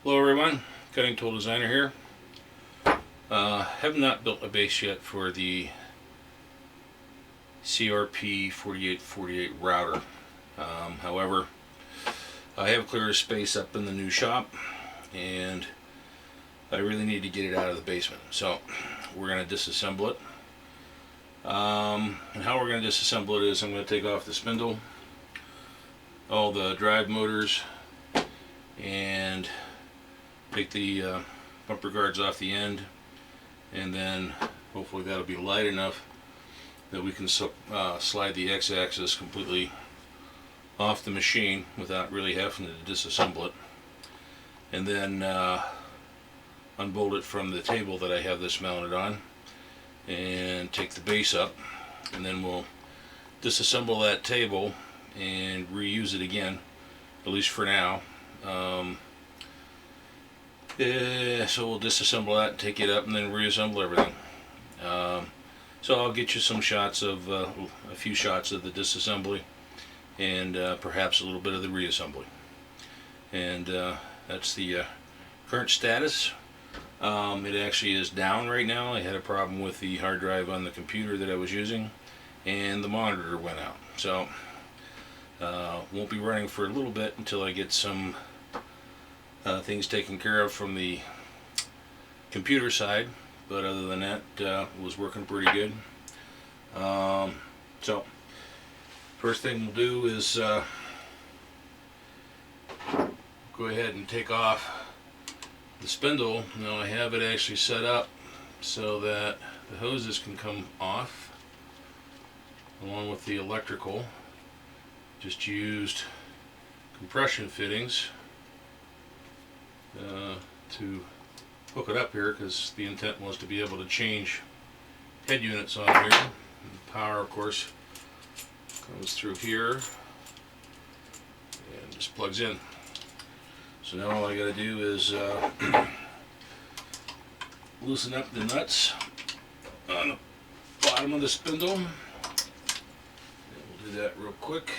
Hello everyone, Cutting Tool Designer here. Have not built a base yet for the CRP4848 router. However, I have cleared a space up in the new shop and I really need to get it out of the basement. So we're going to disassemble it. And how we're going to disassemble it is I'm going to take off the spindle, all the drive motors, and take the bumper guards off the end, and then hopefully that'll be light enough that we can slide the X-axis completely off the machine without really having to disassemble it, and then unbolt it from the table that I have this mounted on and take the base up, and then we'll disassemble that table and reuse it again, at least for now. So we'll disassemble that and take it up and then reassemble everything. So I'll get you some shots of a few shots of the disassembly and perhaps a little bit of the reassembly. And that's the current status. It actually is down right now. I had a problem with the hard drive on the computer that I was using, and the monitor went out. So won't be running for a little bit until I get some things taken care of from the computer side, but other than that, it was working pretty good. So first thing we'll do is go ahead and take off the spindle. Now I have it actually set up so that the hoses can come off along with the electrical. Just used compression fittings to hook it up here, because the intent was to be able to change head units on here. And the power, of course, comes through here and just plugs in. So now all I got to do is loosen up the nuts on the bottom of the spindle. And we'll do that real quick.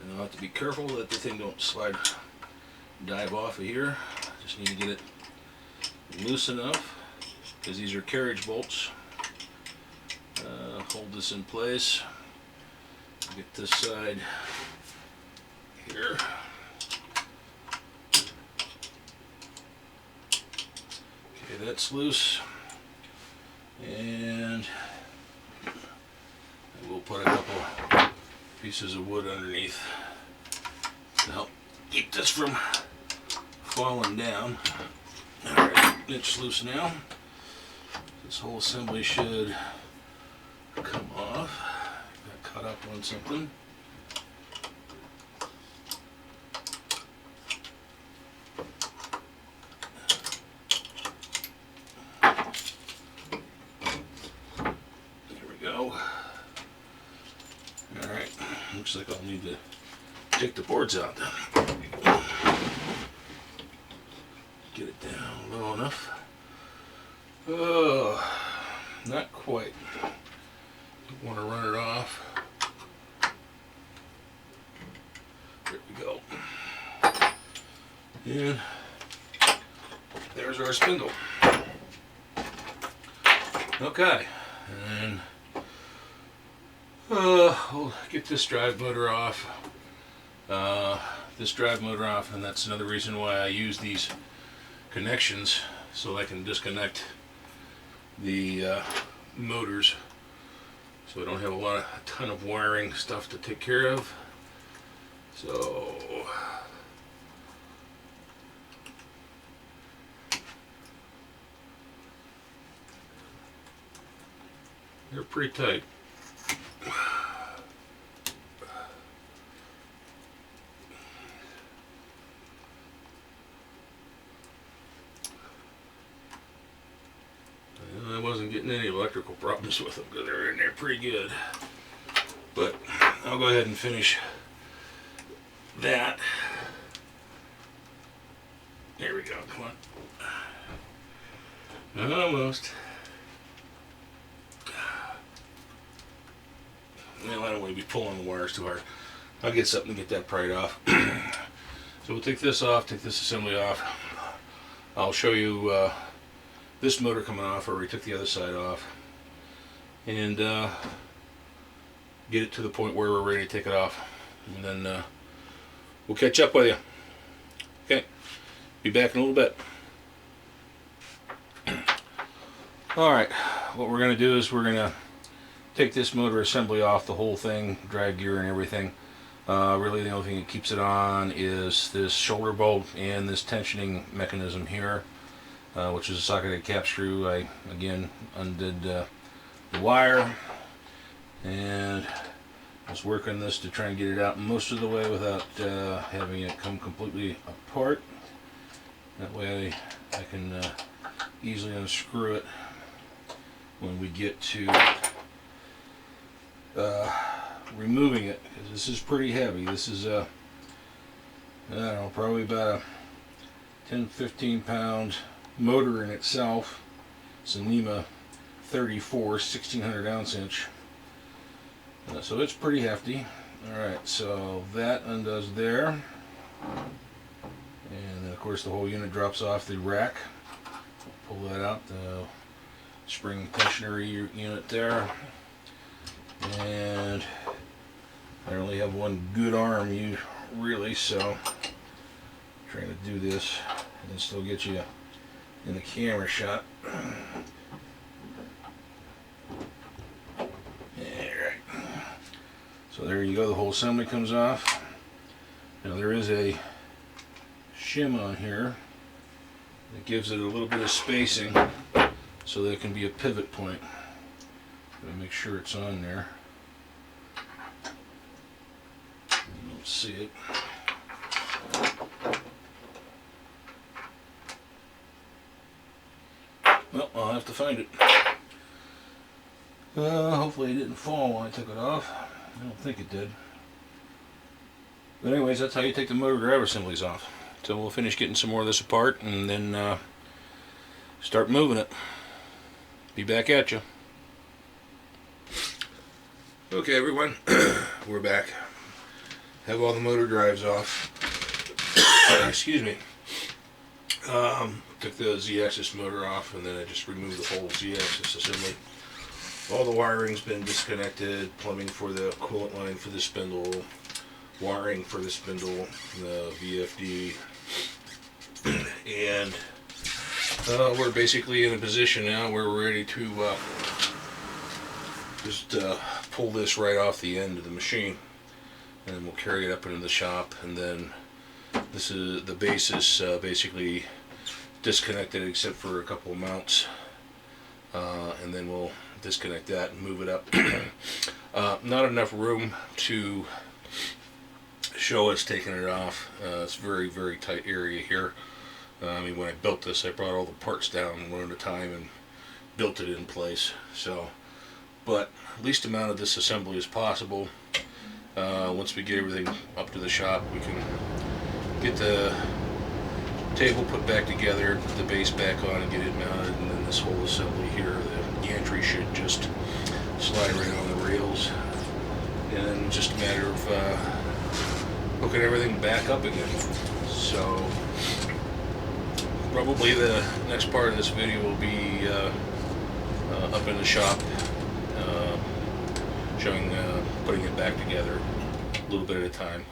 And I'll have to be careful that the thing don't dive off of here. Just need to get it loose enough, because these are carriage bolts. Hold this in place. Get this side here. Okay, that's loose. And we'll put a couple pieces of wood underneath to help keep this from falling down. Alright, it's loose now. This whole assembly should come off. Got caught up on something. There we go. Alright, looks like I'll need to take the boards out then. Get it down low enough. Oh, not quite. Don't want to run it off. There we go. And there's our spindle. Okay, and we'll get this drive motor off. And that's another reason why I use these connections, so I can disconnect the motors, so I don't have a ton of wiring stuff to take care of. So they're pretty tight. I wasn't getting any electrical problems with them because they're in there pretty good. But I'll go ahead and finish that. There we go, come on. Almost. Well, I don't want to be pulling the wires too hard. I'll get something to get that pried off. So we'll take this off, take this assembly off. I'll show you this motor coming off. I already took the other side off. And get it to the point where we're ready to take it off. And then we'll catch up with you. Okay, be back in a little bit. Alright, what we're going to do is we're going to take this motor assembly off, the whole thing, drag gear and everything. Really the only thing that keeps it on is this shoulder bolt and this tensioning mechanism here, which is a socketed cap screw. I again undid the wire and was working this to try and get it out most of the way without having it come completely apart. That way I can easily unscrew it when we get to removing it, because this is pretty heavy. This is I don't know, probably about a 10-15 pound motor in itself. It's a NEMA 34 1600 ounce inch, so it's pretty hefty. Alright, so that undoes there, and then of course the whole unit drops off the rack. Pull that out, the spring tensioner unit there, and I only have one good arm, really, so I'm trying to do this and still get you in the camera shot. Alright, so there you go, the whole assembly comes off. Now there is a shim on here that gives it a little bit of spacing so there can be a pivot point. Gotta make sure it's on there. Don't see it. Well, I'll have to find it. Hopefully it didn't fall when I took it off. I don't think it did. But anyways, that's how you take the motor drive assemblies off. So we'll finish getting some more of this apart and then start moving it. Be back at you. Okay everyone, we're back. Have all the motor drives off. Excuse me. Took the Z-axis motor off, and then I just removed the whole Z-axis assembly. All the wiring's been disconnected, plumbing for the coolant line for the spindle, wiring for the spindle, the VFD, and we're basically in a position now where we're ready to just pull this right off the end of the machine, and then we'll carry it up into the shop. And then this is the base is basically disconnected except for a couple of mounts, and then we'll disconnect that and move it up. Not enough room to show us taking it off. It's very, very tight area here. I mean, when I built this, I brought all the parts down one at a time and built it in place. So, but least amount of this assembly as possible. Once we get everything up to the shop, we can get the table put back together, put the base back on and get it mounted, and then this whole assembly here, the gantry should just slide right on the rails, and then just a matter of hooking everything back up again. So probably the next part of this video will be up in the shop, showing putting it back together a little bit at a time.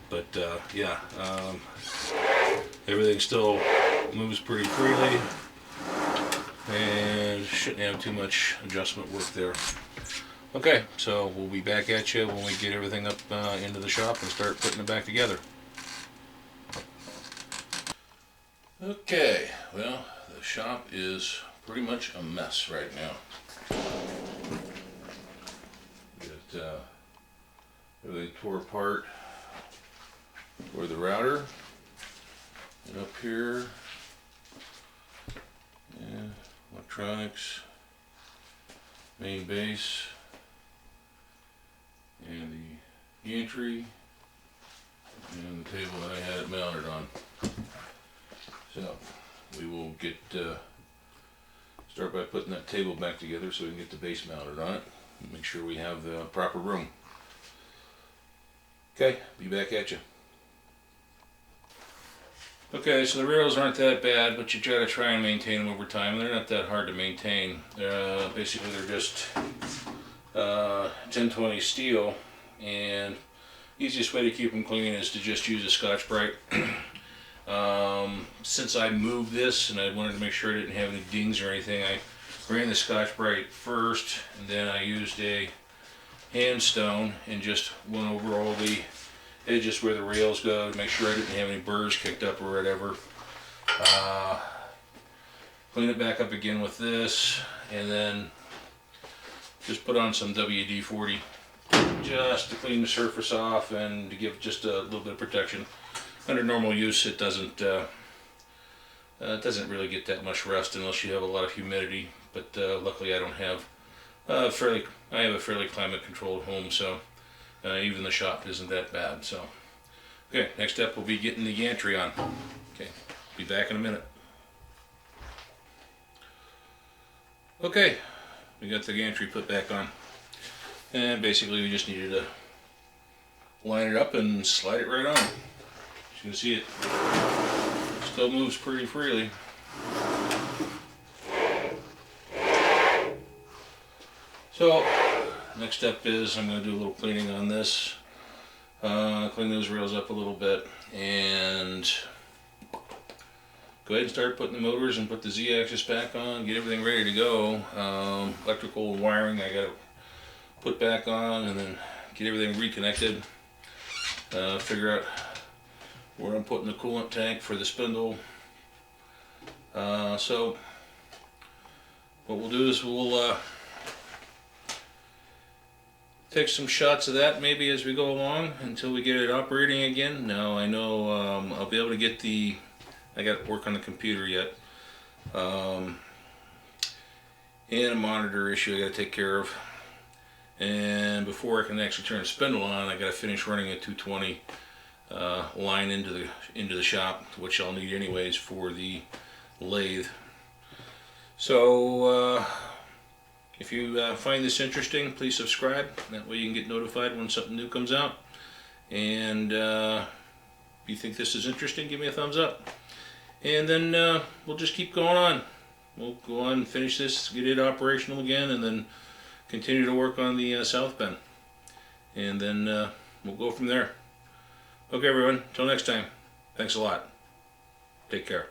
But yeah, everything still moves pretty freely and shouldn't have too much adjustment work there. Okay, so we'll be back at you when we get everything up into the shop and start putting it back together. Okay, well, the shop is pretty much a mess right now. Got everything tore apart for the router, and up here, yeah, electronics, main base, and the gantry, and the table that I had it mounted on. So we will get start by putting that table back together so we can get the base mounted on it and make sure we have the proper room. Okay, be back at you. Okay, so the rails aren't that bad, but you try and maintain them over time. They're not that hard to maintain. Basically, they're just 1020 steel, and easiest way to keep them clean is to just use a Scotch-Brite. Since I moved this and I wanted to make sure I didn't have any dings or anything, I ran the Scotch-Brite first, and then I used a hand stone and just went over all the edges where the rails go to make sure I didn't have any burrs kicked up or whatever. Clean it back up again with this, and then just put on some WD-40 just to clean the surface off and to give just a little bit of protection. Under normal use, it doesn't really get that much rust unless you have a lot of humidity. But luckily, I don't have I have a fairly climate-controlled home, so even the shop isn't that bad. So, okay, next step will be getting the gantry on. Okay, be back in a minute. Okay, we got the gantry put back on, and basically we just needed to line it up and slide it right on. As you can see, it still moves pretty freely. So, next step is I'm going to do a little cleaning on this, clean those rails up a little bit, and go ahead and start putting the motors and put the Z-axis back on, get everything ready to go. Electrical wiring I got to put back on, and then get everything reconnected. Figure out where I'm putting the coolant tank for the spindle. So what we'll do is we'll take some shots of that maybe as we go along until we get it operating again. Now I know I'll be able to get I got to work on the computer yet, and a monitor issue I got to take care of. And before I can actually turn the spindle on, I got to finish running a 220 line into the shop, which I'll need anyways for the lathe. So if you find this interesting, please subscribe. That way you can get notified when something new comes out. And if you think this is interesting, give me a thumbs up. And then we'll just keep going on. We'll go on and finish this, get it operational again, and then continue to work on the south bend. And then we'll go from there. Okay, everyone. Until next time. Thanks a lot. Take care.